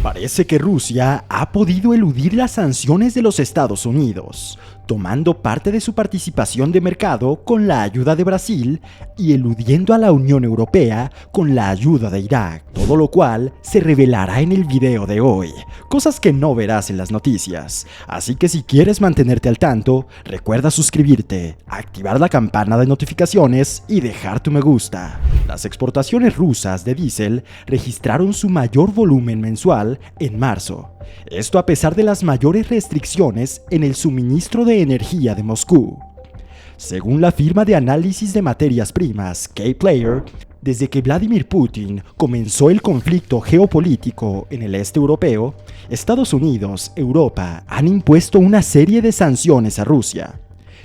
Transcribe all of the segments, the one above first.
Parece que Rusia ha podido eludir las sanciones de los Estados Unidos, tomando parte de su participación de mercado con la ayuda de Brasil y eludiendo a la Unión Europea con la ayuda de Irak, todo lo cual se revelará en el video de hoy, cosas que no verás en las noticias. Así que si quieres mantenerte al tanto, recuerda suscribirte, activar la campana de notificaciones y dejar tu me gusta. Las exportaciones rusas de diésel registraron su mayor volumen mensual en marzo. Esto a pesar de las mayores restricciones en el suministro de energía de Moscú. Según la firma de análisis de materias primas Kpler, desde que Vladimir Putin comenzó el conflicto geopolítico en el este europeo, Estados Unidos, Europa han impuesto una serie de sanciones a Rusia.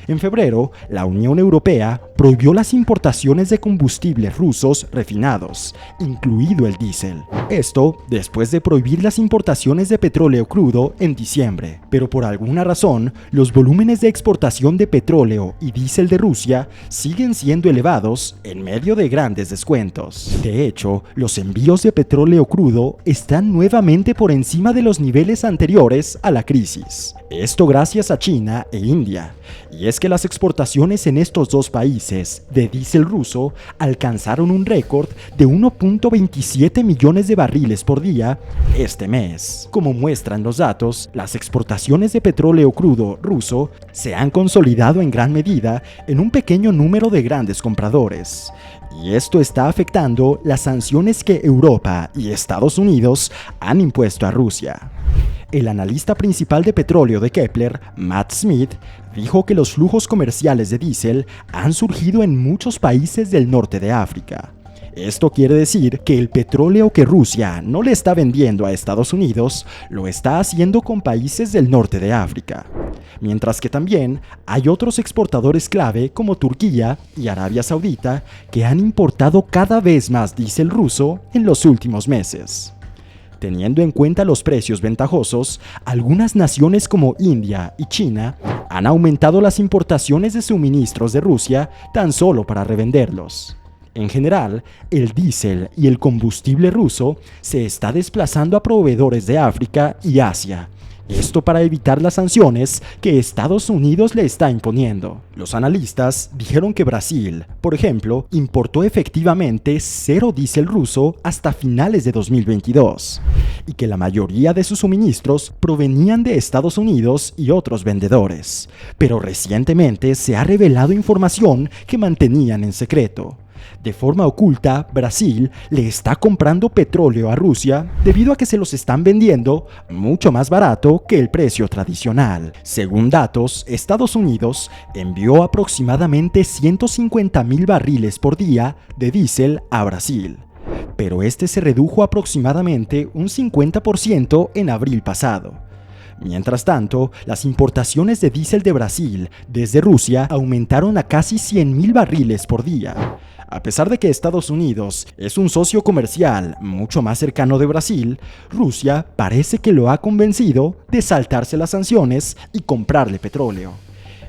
En febrero, la Unión Europea prohibió las importaciones de combustibles rusos refinados, incluido el diésel. Esto después de prohibir las importaciones de petróleo crudo en diciembre. Pero por alguna razón, los volúmenes de exportación de petróleo y diésel de Rusia siguen siendo elevados en medio de grandes descuentos. De hecho, los envíos de petróleo crudo están nuevamente por encima de los niveles anteriores a la crisis. Esto gracias a China e India. Y es que las exportaciones en estos dos países de diésel ruso alcanzaron un récord de 1.27 millones de barriles por día este mes. Como muestran los datos, las exportaciones de petróleo crudo ruso se han consolidado en gran medida en un pequeño número de grandes compradores. Y esto está afectando las sanciones que Europa y Estados Unidos han impuesto a Rusia. El analista principal de petróleo de Kpler, Matt Smith, dijo que los flujos comerciales de diésel han surgido en muchos países del norte de África. Esto quiere decir que el petróleo que Rusia no le está vendiendo a Estados Unidos lo está haciendo con países del norte de África. Mientras que también hay otros exportadores clave como Turquía y Arabia Saudita que han importado cada vez más diésel ruso en los últimos meses. Teniendo en cuenta los precios ventajosos, algunas naciones como India y China han aumentado las importaciones de suministros de Rusia tan solo para revenderlos. En general, el diésel y el combustible ruso se está desplazando a proveedores de África y Asia. Esto para evitar las sanciones que Estados Unidos le está imponiendo. Los analistas dijeron que Brasil, por ejemplo, importó efectivamente cero diésel ruso hasta finales de 2022 y que la mayoría de sus suministros provenían de Estados Unidos y otros vendedores. Pero recientemente se ha revelado información que mantenían en secreto. De forma oculta, Brasil le está comprando petróleo a Rusia debido a que se los están vendiendo mucho más barato que el precio tradicional. Según datos, Estados Unidos envió aproximadamente 150,000 barriles por día de diésel a Brasil, pero este se redujo aproximadamente un 50% en abril pasado. Mientras tanto, las importaciones de diésel de Brasil desde Rusia aumentaron a casi 100,000 barriles por día. A pesar de que Estados Unidos es un socio comercial mucho más cercano de Brasil, Rusia parece que lo ha convencido de saltarse las sanciones y comprarle petróleo.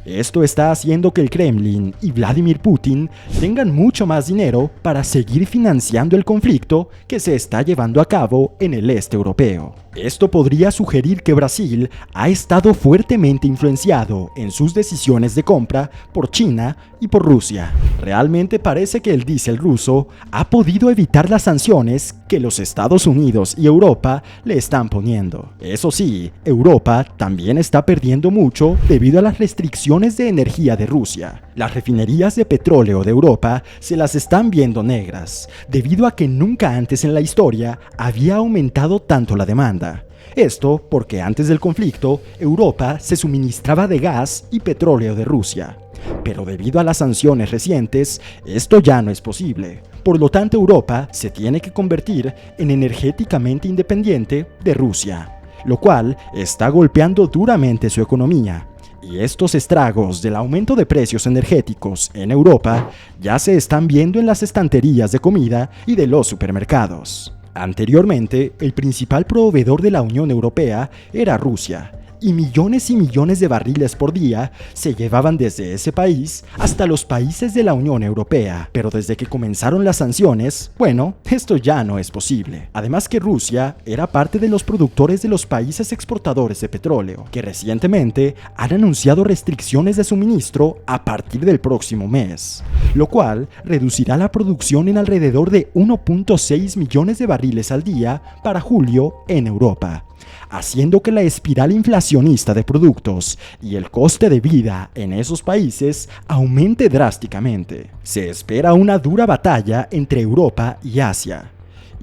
Esto está haciendo que el Kremlin y Vladimir Putin tengan mucho más dinero para seguir financiando el conflicto que se está llevando a cabo en el este europeo. Esto podría sugerir que Brasil ha estado fuertemente influenciado en sus decisiones de compra por China y por Rusia. Realmente parece que el diésel ruso ha podido evitar las sanciones que los Estados Unidos y Europa le están poniendo. Eso sí, Europa también está perdiendo mucho debido a las restricciones de energía de Rusia. Las refinerías de petróleo de Europa se las están viendo negras, debido a que nunca antes en la historia había aumentado tanto la demanda. Esto porque antes del conflicto, Europa se suministraba de gas y petróleo de Rusia. Pero debido a las sanciones recientes, esto ya no es posible. Por lo tanto, Europa se tiene que convertir en energéticamente independiente de Rusia, lo cual está golpeando duramente su economía. Y estos estragos del aumento de precios energéticos en Europa ya se están viendo en las estanterías de comida y de los supermercados. Anteriormente, el principal proveedor de la Unión Europea era Rusia, y millones de barriles por día se llevaban desde ese país hasta los países de la Unión Europea. Pero desde que comenzaron las sanciones, bueno, esto ya no es posible. Además que Rusia era parte de los productores de los países exportadores de petróleo, que recientemente han anunciado restricciones de suministro a partir del próximo mes, lo cual reducirá la producción en alrededor de 1.6 millones de barriles al día para julio en Europa, haciendo que la espiral inflacionista de productos y el coste de vida en esos países aumente drásticamente. Se espera una dura batalla entre Europa y Asia.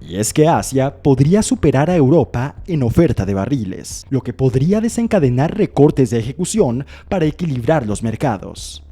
Y es que Asia podría superar a Europa en oferta de barriles, lo que podría desencadenar recortes de ejecución para equilibrar los mercados.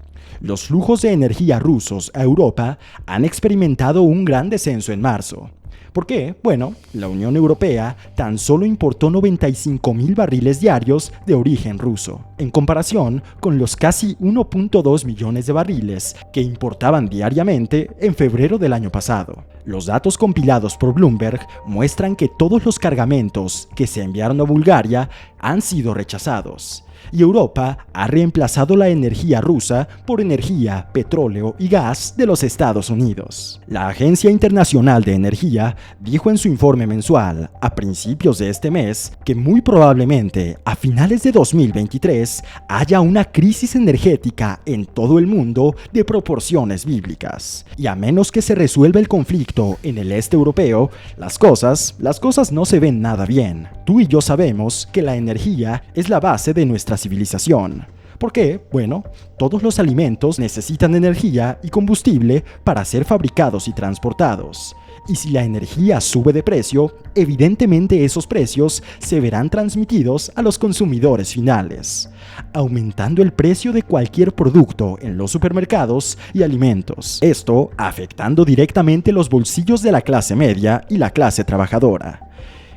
Los flujos de energía rusos a Europa han experimentado un gran descenso en marzo. ¿Por qué? Bueno, la Unión Europea tan solo importó 95.000 barriles diarios de origen ruso, en comparación con los casi 1.2 millones de barriles que importaban diariamente en febrero del año pasado. Los datos compilados por Bloomberg muestran que todos los cargamentos que se enviaron a Bulgaria han sido rechazados, y Europa ha reemplazado la energía rusa por energía, petróleo y gas de los Estados Unidos. La Agencia Internacional de Energía dijo en su informe mensual a principios de este mes que muy probablemente a finales de 2023 haya una crisis energética en todo el mundo de proporciones bíblicas. Y a menos que se resuelva el conflicto en el este europeo, las cosas no se ven nada bien. Tú y yo sabemos que la energía es la base de nuestra civilización. ¿Por qué? Bueno, todos los alimentos necesitan energía y combustible para ser fabricados y transportados. Y si la energía sube de precio, evidentemente esos precios se verán transmitidos a los consumidores finales, aumentando el precio de cualquier producto en los supermercados y alimentos. Esto afectando directamente los bolsillos de la clase media y la clase trabajadora.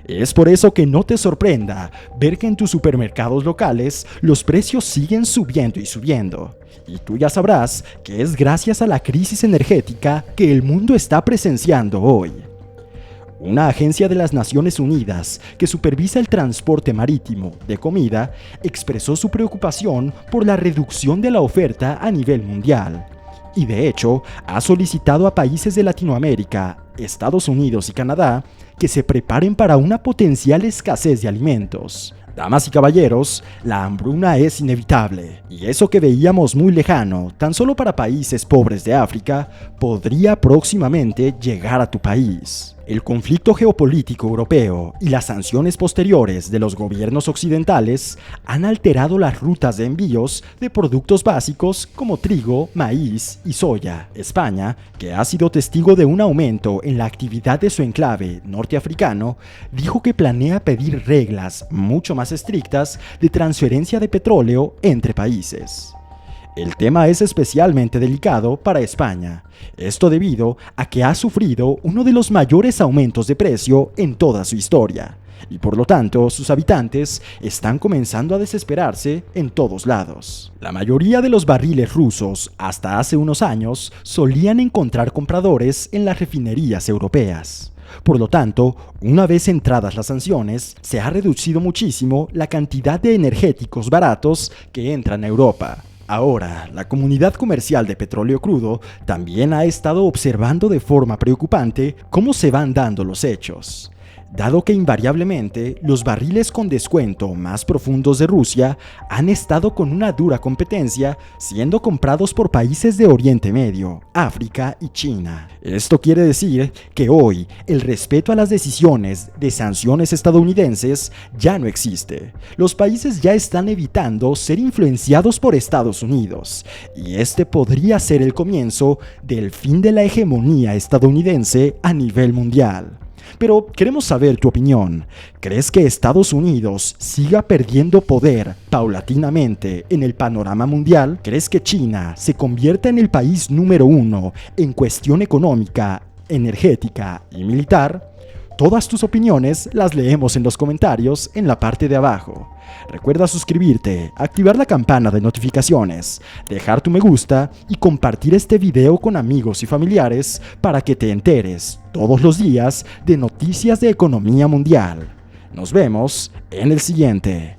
Es por eso que no te sorprenda ver que en tus supermercados locales los precios siguen subiendo y subiendo. Y tú ya sabrás que es gracias a la crisis energética que el mundo está presenciando hoy. Una agencia de las Naciones Unidas que supervisa el transporte marítimo de comida expresó su preocupación por la reducción de la oferta a nivel mundial. Y de hecho, ha solicitado a países de Latinoamérica, Estados Unidos y Canadá que se preparen para una potencial escasez de alimentos. Damas y caballeros, la hambruna es inevitable, y eso que veíamos muy lejano, tan solo para países pobres de África, podría próximamente llegar a tu país. El conflicto geopolítico europeo y las sanciones posteriores de los gobiernos occidentales han alterado las rutas de envíos de productos básicos como trigo, maíz y soya. España, que ha sido testigo de un aumento en la actividad de su enclave norteafricano, dijo que planea pedir reglas mucho más estrictas de transferencia de petróleo entre países. El tema es especialmente delicado para España, esto debido a que ha sufrido uno de los mayores aumentos de precio en toda su historia, y por lo tanto sus habitantes están comenzando a desesperarse en todos lados. La mayoría de los barriles rusos, hasta hace unos años, solían encontrar compradores en las refinerías europeas. Por lo tanto, una vez entradas las sanciones, se ha reducido muchísimo la cantidad de energéticos baratos que entran a Europa. Ahora, la comunidad comercial de petróleo crudo también ha estado observando de forma preocupante cómo se van dando los hechos, dado que invariablemente los barriles con descuento más profundos de Rusia han estado con una dura competencia siendo comprados por países de Oriente Medio, África y China. Esto quiere decir que hoy el respeto a las decisiones de sanciones estadounidenses ya no existe. Los países ya están evitando ser influenciados por Estados Unidos, y este podría ser el comienzo del fin de la hegemonía estadounidense a nivel mundial. Pero queremos saber tu opinión. ¿Crees que Estados Unidos siga perdiendo poder paulatinamente en el panorama mundial? ¿Crees que China se convierta en el país número 1 en cuestión económica, energética y militar? Todas tus opiniones las leemos en los comentarios en la parte de abajo. Recuerda suscribirte, activar la campana de notificaciones, dejar tu me gusta y compartir este video con amigos y familiares para que te enteres todos los días de noticias de economía mundial. Nos vemos en el siguiente.